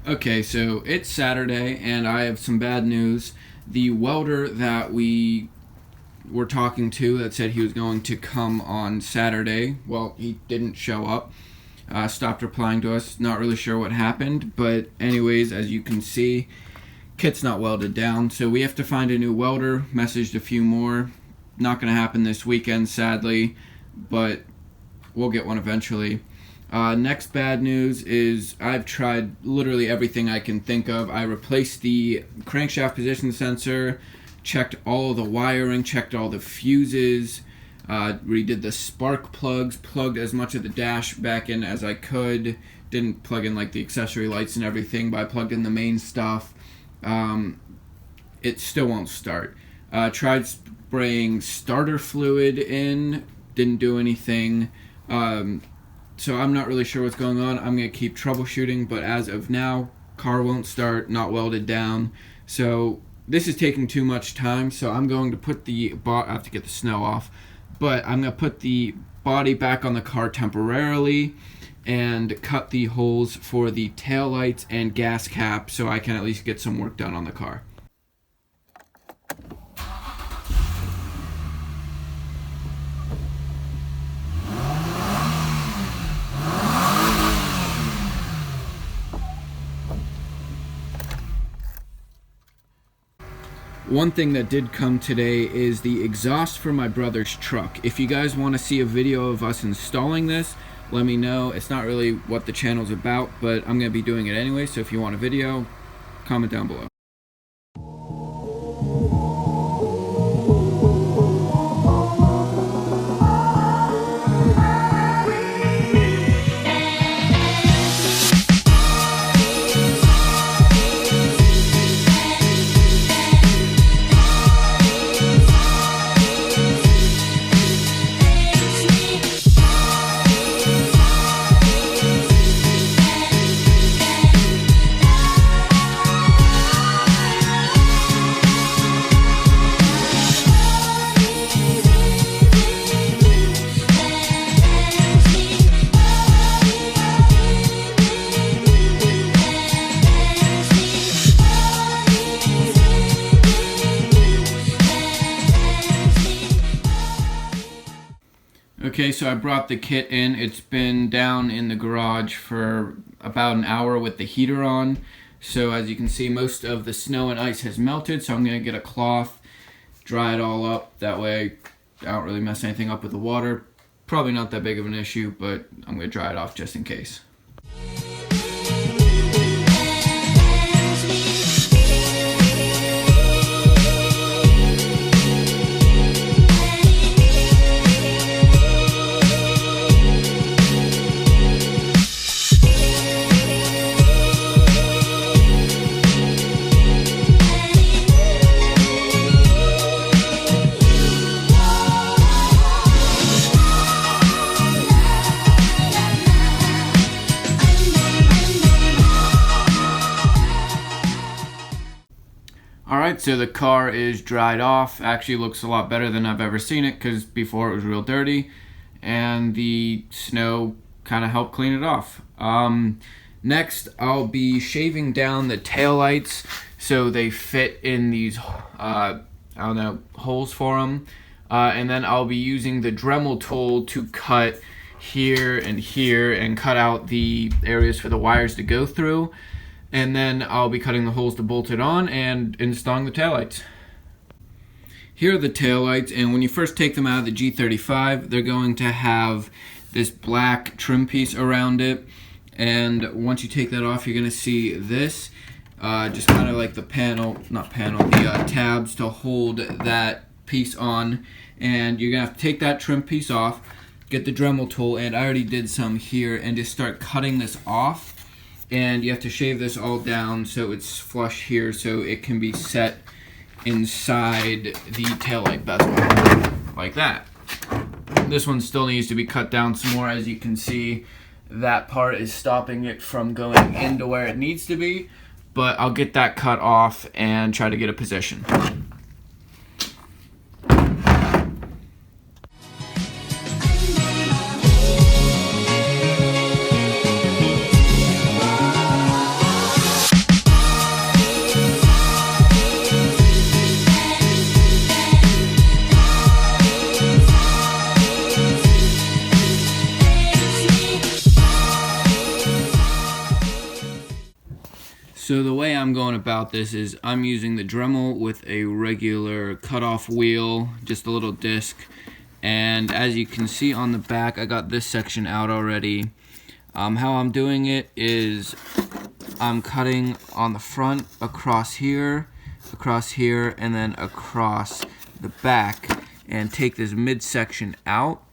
Okay, so it's Saturday, and I have some bad news. The welder that we were talking to that said he was going to come on Saturday, well, he didn't show up. Stopped replying to us. Not really sure what happened, but anyways, as you can see, kit's not welded down, so we have to find a new welder. Messaged a few more. Not going to happen this weekend, sadly, but we'll get one eventually. Next bad news is I've tried literally everything I can think of. I replaced the crankshaft position sensor, checked all the wiring, checked all the fuses, redid the spark plugs, plugged as much of the dash back in as I could. Didn't plug in like the accessory lights and everything, but I plugged in the main stuff. It still won't start. Tried spraying starter fluid in, didn't do anything. So I'm not really sure what's going on. I'm going to keep troubleshooting, but as of now, car won't start, not welded down. So this is taking too much time, so I'm going to put I have to get the snow off, but I'm going to put the body back on the car temporarily and cut the holes for the taillights and gas cap so I can at least get some work done on the car. One thing that did come today is the exhaust for my brother's truck. If you guys want to see a video of us installing this, let me know. It's not really what the channel's about, but I'm going to be doing it anyway, so if you want a video, comment down below. Okay, so I brought the kit in. It's been down in the garage for about an hour with the heater on. So as you can see, most of the snow and ice has melted, so I'm going to get a cloth, dry it all up. That way I don't really mess anything up with the water. Probably not that big of an issue, but I'm going to dry it off just in case. Alright, so the car is dried off. Actually looks a lot better than I've ever seen it, because before it was real dirty, and the snow kind of helped clean it off. Next, I'll be shaving down the taillights so they fit in these, holes for them. And then I'll be using the Dremel tool to cut here and cut out the areas for the wires to go through. And then I'll be cutting the holes to bolt it on and installing the taillights. Here are the taillights, and when you first take them out of the G35, they're going to have this black trim piece around it. And once you take that off, you're going to see this, just kind of like the the tabs to hold that piece on. And you're going to have to take that trim piece off, get the Dremel tool, and I already did some here, and just start cutting this off. And you have to shave this all down so it's flush here so it can be set inside the taillight bezel, like that. This one still needs to be cut down some more. As you can see, that part is stopping it from going into where it needs to be, but I'll get that cut off and try to get a position. So the way I'm going about this is I'm using the Dremel with a regular cutoff wheel, just a little disc. And as you can see on the back, I got this section out already. How I'm doing it is I'm cutting on the front across here, and then across the back, and take this midsection out.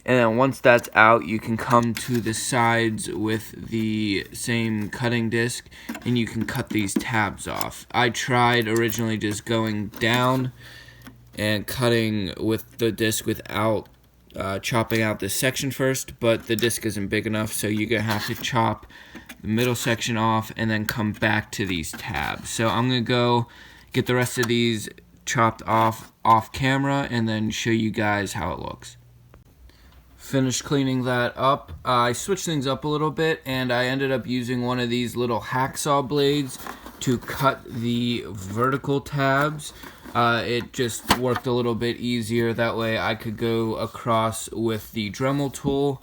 And then once that's out, you can come to the sides with the same cutting disc and you can cut these tabs off. I tried originally just going down and cutting with the disc without chopping out this section first, but the disc isn't big enough, so you're going to have to chop the middle section off and then come back to these tabs. So I'm going to go get the rest of these chopped off camera and then show you guys how it looks. Finished cleaning that up. I switched things up a little bit and I ended up using one of these little hacksaw blades to cut the vertical tabs. It just worked a little bit easier. That way I could go across with the Dremel tool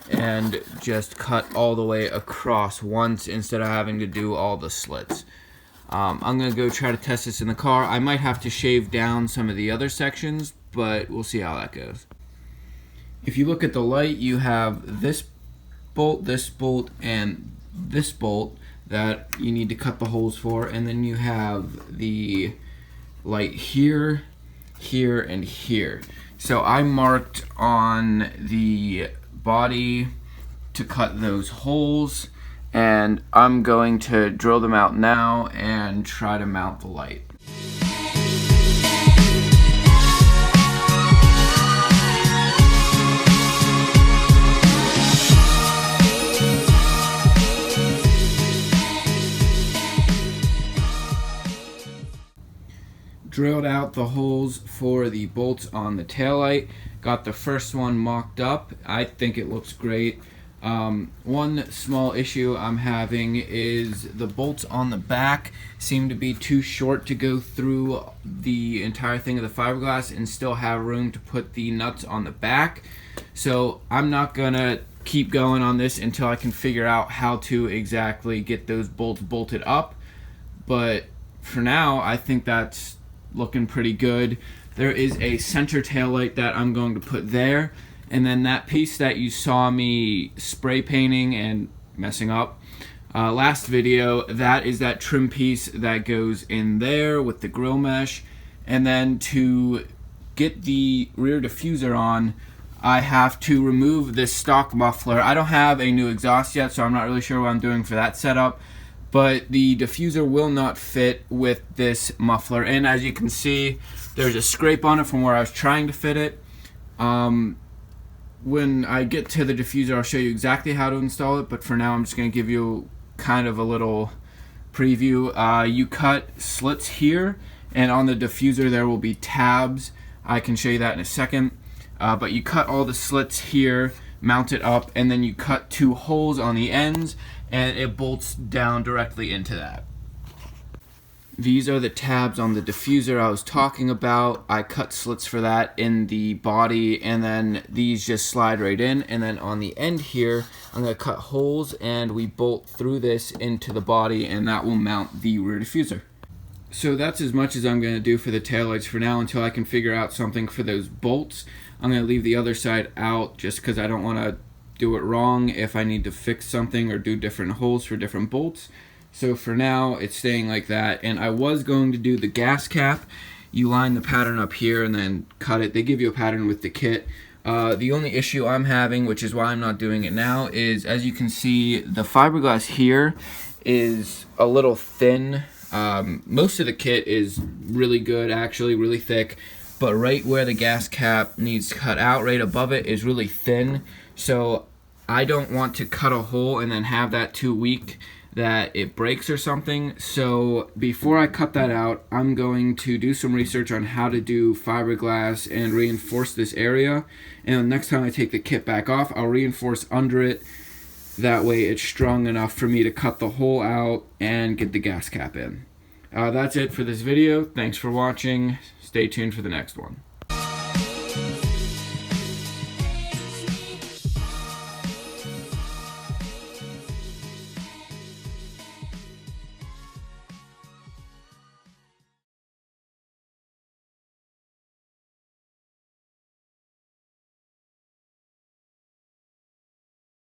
and just cut all the way across once instead of having to do all the slits. I'm going to go try to test this in the car. I might have to shave down some of the other sections, but we'll see how that goes. If you look at the light, you have this bolt, and this bolt that you need to cut the holes for, and then you have the light here, here, and here. So I marked on the body to cut those holes, and I'm going to drill them out now and try to mount the light. Drilled out the holes for the bolts on the taillight. Got the first one mocked up. I think it looks great. One small issue I'm having is the bolts on the back seem to be too short to go through the entire thing of the fiberglass and still have room to put the nuts on the back. So I'm not gonna keep going on this until I can figure out how to exactly get those bolts bolted up. But for now, I think that's looking pretty good. There is a center tail light that I'm going to put there, and then that piece that you saw me spray painting and messing up last video, that is that trim piece that goes in there with the grill mesh. And then to get the rear diffuser on, I have to remove this stock muffler. I don't have a new exhaust yet, so I'm not really sure what I'm doing for that setup. But the diffuser will not fit with this muffler, and as you can see, there's a scrape on it from where I was trying to fit it. When I get to the diffuser, I'll show you exactly how to install it, but for now I'm just going to give you kind of a little preview. You cut slits here, and on the diffuser there will be tabs. I can show you that in a second. But you cut all the slits here, mount it up, and then you cut 2 holes on the ends, and it bolts down directly into that. These are the tabs on the diffuser I was talking about. I cut slits for that in the body, and then these just slide right in. And then on the end here, I'm going to cut holes, and we bolt through this into the body, and that will mount the rear diffuser. So that's as much as I'm going to do for the taillights for now until I can figure out something for those bolts. I'm going to leave the other side out just because I don't want to do it wrong if I need to fix something or do different holes for different bolts. So for now, it's staying like that. And I was going to do the gas cap. You line the pattern up here and then cut it. They give you a pattern with the kit. The only issue I'm having, which is why I'm not doing it now, is as you can see, the fiberglass here is a little thin. Most of the kit is really good, actually, really thick. But right where the gas cap needs cut out, right above it, is really thin. So I don't want to cut a hole and then have that too weak that it breaks or something. So before I cut that out, I'm going to do some research on how to do fiberglass and reinforce this area. And next time I take the kit back off, I'll reinforce under it. That way it's strong enough for me to cut the hole out and get the gas cap in. That's it for this video. Thanks for watching. Stay tuned for the next one.